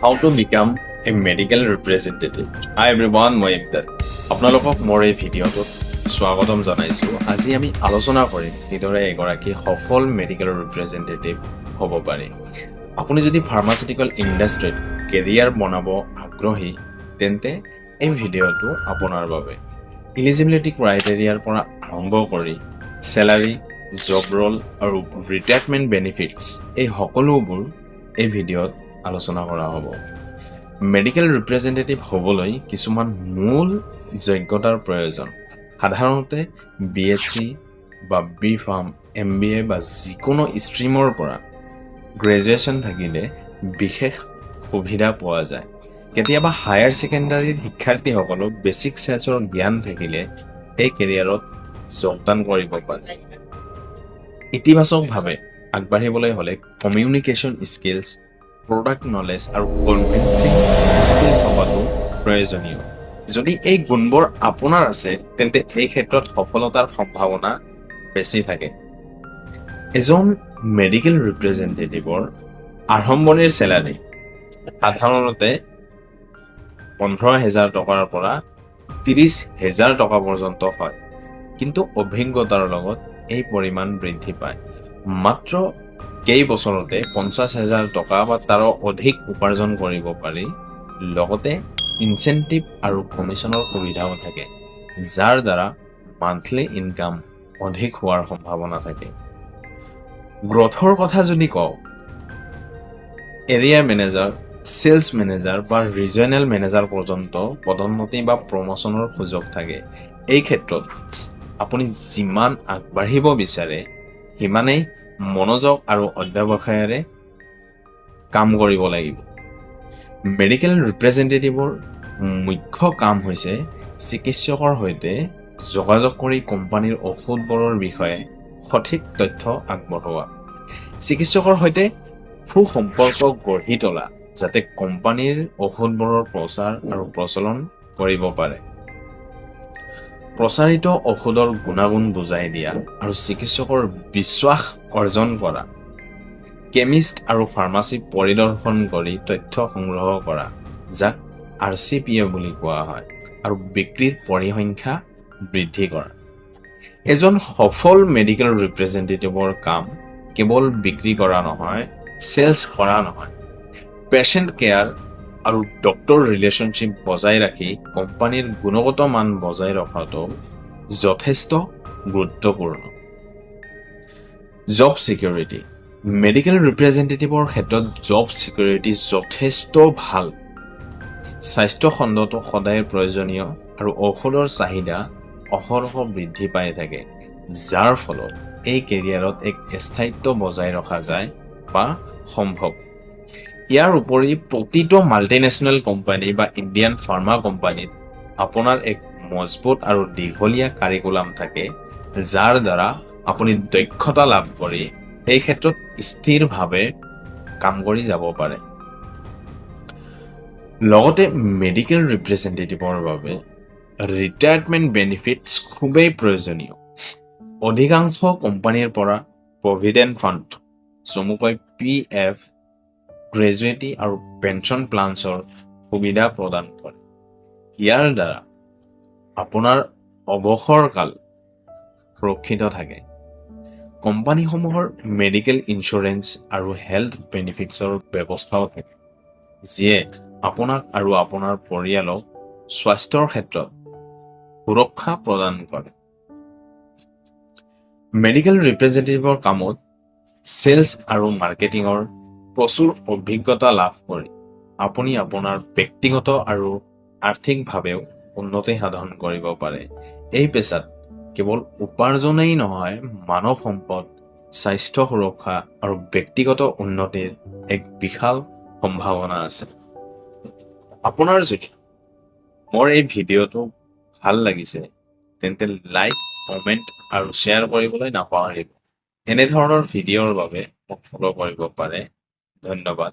How to become a medical representative. Hi everyone, মই ইমদাদ। আপোনালোকক মোৰ এই ভিডিঅ'টোত স্বাগতম জনাইছোঁ। আজি আমি আলোচনা কৰিম কিদৰে এগৰাকী সফল মেডিকেল ৰিপ্ৰেজেণ্টেটিভ হ'ব পাৰি। আপুনি যদি ফাৰ্মাচিউটিকেল ইণ্ডাষ্ট্ৰীত কেৰিয়াৰ বনাব আগ্ৰহী তেন্তে এই ভিডিঅ'টো আপোনাৰ বাবে। ইলিজিবিলিটি ক্ৰাইটেৰিয়াৰ পৰা আৰম্ভ কৰি চেলাৰী, জব ৰ'ল আৰু ৰিটায়াৰমেণ্ট বেনিফিটছ এই সকলোবোৰ এই ভিডিঅ'ত আলোচনা কৰা হ'ব। মেডিকেল ৰিপ্ৰেজেণ্টেটিভ হ'বলৈ কিছুমান মূল যোগ্যতাৰ প্ৰয়োজন। সাধাৰণতে BHC বা B.Pharm, MBA বা যিকোনো ষ্ট্ৰীমৰ পৰা গ্ৰেজুৱেশ্যন থাকিলে বিশেষ সুবিধা পোৱা যায়। কেতিয়াবা হায়াৰ ছেকেণ্ডাৰীৰ শিক্ষাৰ্থীসকলক বেছিক চেঞ্চৰ জ্ঞান থাকিলে এই কেৰিয়াৰত যোগদান কৰিব পাৰে। ইতিবাচকভাৱে আগবাঢ়িবলৈ হ'লে কমিউনিকেশ্যন স্কিলছ, প্ৰডাক্ট নলেজ আৰু কনভিন্সিং স্কিল থকাটো প্ৰয়োজনীয়। যদি এই গুণবোৰ আপোনাৰ আছে তেন্তে এই ক্ষেত্ৰত সফলতাৰ সম্ভাৱনা বেছি থাকে। এজন মেডিকেল ৰিপ্ৰেজেণ্টেটিভৰ আৰম্ভণিৰ চেলাৰী সাধাৰণতে 15,000 টকাৰ পৰা 30,000 টকা পৰ্যন্ত হয়, কিন্তু অভিজ্ঞতাৰ লগত এই পৰিমাণ বৃদ্ধি পায়। মাত্ৰ কেইবছৰতে 50,000 টকা বা তাৰো অধিক উপাৰ্জন কৰিব পাৰি। লগতে ইনচেণ্টিভ আৰু কমিশ্যনৰ সুবিধাও থাকে, যাৰ দ্বাৰা মান্থলি ইনকাম অধিক হোৱাৰ সম্ভাৱনা থাকে। গ্ৰথৰ কথা যদি কওঁ, এৰিয়া মেনেজাৰ, চেলছ মেনেজাৰ বা ৰিজনেল মেনেজাৰ পৰ্যন্ত পদোন্নতি বা প্ৰমোচনৰ সুযোগ থাকে। এই ক্ষেত্ৰত আপুনি যিমান আগবাঢ়িব বিচাৰে সিমানেই মনোযোগ আৰু অধ্যৱসায়েৰে কাম কৰিব লাগিব। মেডিকেল ৰিপ্ৰেজেণ্টেটিভৰ মুখ্য কাম হৈছে চিকিৎসকৰ সৈতে যোগাযোগ কৰি কোম্পানীৰ ঔষধবোৰৰ বিষয়ে সঠিক তথ্য আগবঢ়োৱা, চিকিৎসকৰ সৈতে সুসম্পৰ্ক গঢ়ি তোলা, যাতে কোম্পানীৰ ঔষধবোৰৰ প্ৰচাৰ আৰু প্ৰচলন কৰিব পাৰে, প্ৰচাৰিত ঔষধৰ গুণাগুণ বুজাই দিয়া আৰু চিকিৎসকৰ বিশ্বাস অৰ্জন কৰা, কেমিষ্ট আৰু ফাৰ্মাচী পৰিদৰ্শন কৰি তথ্য সংগ্ৰহ কৰা, যাক RCPA বুলি কোৱা হয়, আৰু বিক্ৰীৰ পৰিসংখ্যা বৃদ্ধি কৰা। এজন সফল মেডিকেল ৰিপ্ৰেজেণ্টেটিভৰ কাম কেৱল বিক্ৰী কৰা নহয়, চেলছ কৰা নহয়, পেচেণ্ট কেয়াৰ আৰু ডক্তৰ ৰিলেশ্যনশ্বিপ বজাই ৰাখি কোম্পানীৰ গুণগত মান বজাই ৰখাটো যথেষ্ট গুৰুত্বপূৰ্ণ। Job security. মেডিকেল ৰিপ্ৰেজেণ্টেটিভৰ ক্ষেত্ৰত জব ছিকিউৰিটি যথেষ্ট ভাল। স্বাস্থ্য খণ্ডটো সদায় প্ৰয়োজনীয় আৰু ঔষধৰ চাহিদা অহৰহ বৃদ্ধি পাই থাকে, যাৰ ফলত এই কেৰিয়াৰত এক স্থায়িত্ব বজাই ৰখা যায় বা সম্ভৱ। ইয়াৰ উপৰি প্ৰতিটো মাল্টিনেশ্যনেল কোম্পানী বা ইণ্ডিয়ান ফাৰ্মা কোম্পানীত আপোনাৰ এক মজবুত আৰু দীঘলীয়া কাৰিকুলাম থাকে, যাৰ দ্বাৰা আপুনি দক্ষতা লাভ কৰি এই ক্ষেত্ৰত স্থিৰভাৱে কাম কৰি যাব পাৰে। লগতে মেডিকেল ৰিপ্ৰেজেণ্টেটিভৰ বাবে ৰিটায়াৰমেণ্ট বেনিফিটছ খুবেই প্ৰয়োজনীয়। অধিকাংশ কোম্পানীৰ পৰা প্ৰভিডেণ্ট ফাণ্ড, চমুকৈ PF, গ্ৰেজুৱেটি আৰু পেঞ্চন প্লানছৰ সুবিধা প্ৰদান কৰে। ইয়াৰ দ্বাৰা আপোনাৰ অৱসৰকাল সুৰক্ষিত থাকে। কোম্পানীসমূহৰ মেডিকেল ইঞ্চুৰেঞ্চ আৰু হেল্থ বেনিফিটছৰ ব্যৱস্থাও থাকে, যিয়ে আপোনাক আৰু আপোনাৰ পৰিয়ালক স্বাস্থ্যৰ ক্ষেত্ৰত সুৰক্ষা প্ৰদান কৰে। মেডিকেল ৰিপ্ৰেজেণ্টেটিভৰ কামত চেলছ আৰু মাৰ্কেটিঙৰ প্ৰচুৰ অভিজ্ঞতা লাভ কৰি আপুনি আপোনাৰ ব্যক্তিগত আৰু আৰ্থিকভাৱেও উন্নতি সাধন কৰিব পাৰে। এই পেছাত কেৱল উপাৰ্জনেই নহয়, মানৱ সম্পদ, স্বাস্থ্য সুৰক্ষা আৰু ব্যক্তিগত উন্নতিৰ এক বিশাল সম্ভাৱনা আছে। আপোনাৰ যদি মোৰ এই ভিডিঅ'টো ভাল লাগিছে তেন্তে লাইক, কমেণ্ট আৰু শ্বেয়াৰ কৰিবলৈ নাপাহৰিব। এনেধৰণৰ ভিডিঅ'ৰ বাবে মোক ফ'ল' কৰিব পাৰে। ধন্যবাদ।